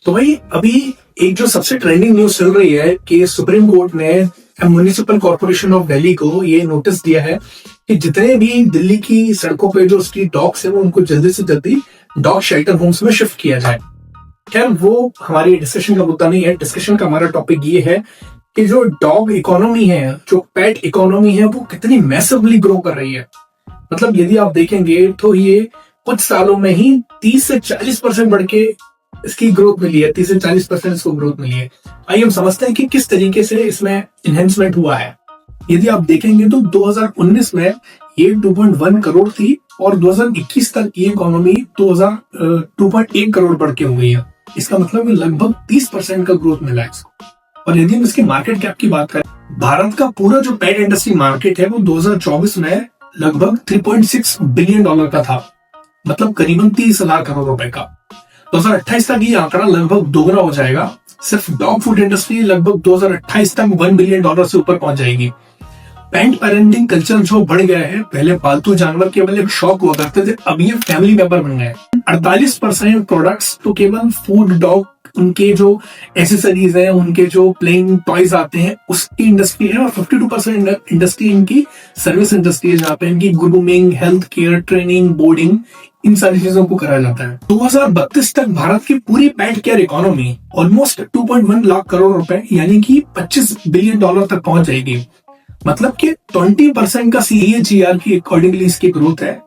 तो भाई अभी एक जो सबसे ट्रेंडिंग न्यूज चल रही है कि सुप्रीम कोर्ट ने म्युनिसिपल कॉर्पोरेशन ऑफ दिल्ली को ये नोटिस दिया है कि जितने भी दिल्ली की सड़कों पे जो स्ट्रीट डॉग्स है वो उनको जल्दी से जल्दी डॉग शेल्टर होम्स में शिफ्ट किया जाए। खैर वो हमारी डिस्कशन का मुद्दा नहीं है। डिस्कशन का हमारा टॉपिक ये है कि जो डॉग इकोनॉमी है, जो पेट इकोनॉमी है, वो कितनी मैसिवली ग्रो कर रही है। मतलब यदि आप देखेंगे तो ये कुछ सालों में ही 30 से 40% बढ़ के इसकी ग्रोथ मिली है। 30 से 40% इसको ग्रोथ मिली है। आइए हम समझते हैं कि किस तरीके से इसमें एनहेंसमेंट हुआ है। यदि आप देखेंगे तो 2019 में ये 2.1 करोड़ थी और 2021 तक ये इकोनॉमी 2.1 करोड़ बढ़ के हो गई है। इसका मतलब लगभग 30% का ग्रोथ मिला है इसको। और यदि हम इसके मार्केट कैप की बात करें, भारत का पूरा जो पेट इंडस्ट्री मार्केट है वो 2024 में लगभग 3.6 बिलियन डॉलर का था, मतलब करीबन 30,000 करोड़ रुपए का। 2028 तक ये आंकड़ा लगभग दोगुना हो जाएगा। सिर्फ डॉग फूड इंडस्ट्री लगभग 2028 तक 1 बिलियन डॉलर से ऊपर पहुंच जाएगी। पेट पेरेंटिंग कल्चर जो बढ़ गया है, पहले पालतू जानवर केवल एक शौक हुआ करते थे, अब ये फैमिली मेंबर बन गए। 48% प्रोडक्ट्स तो केवल फूड, डॉग, उनके जो एसेसरीज हैं, उनके जो प्लेइंग टॉयज आते हैं उसकी इंडस्ट्री है। और 52% इंडस्ट्री इनकी सर्विस इंडस्ट्री है, जहाँ पे इनकी grooming, health care, training, boarding, इन सारी चीजों को कराया जाता है। 2032 तक भारत की पूरी pet care economy almost 2.1 lakh crore रुपए यानी कि 25 बिलियन डॉलर तक पहुंच जाएगी। मतलब कि 20% का CAGR की अकॉर्डिंगली इसकी ग्रोथ है,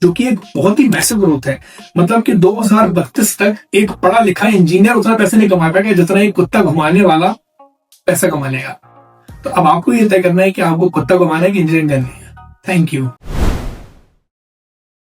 जो कि एक बहुत ही मैसिव ग्रोथ है। मतलब कि 2032 तक एक पढ़ा लिखा इंजीनियर उतना पैसे नहीं कमा पाएगा जितना एक कुत्ता घुमाने वाला पैसा कमा लेगा। तो अब आपको ये तय करना है कि आपको कुत्ता घुमाना है कि इंजीनियरिंग करनी है। Thank you.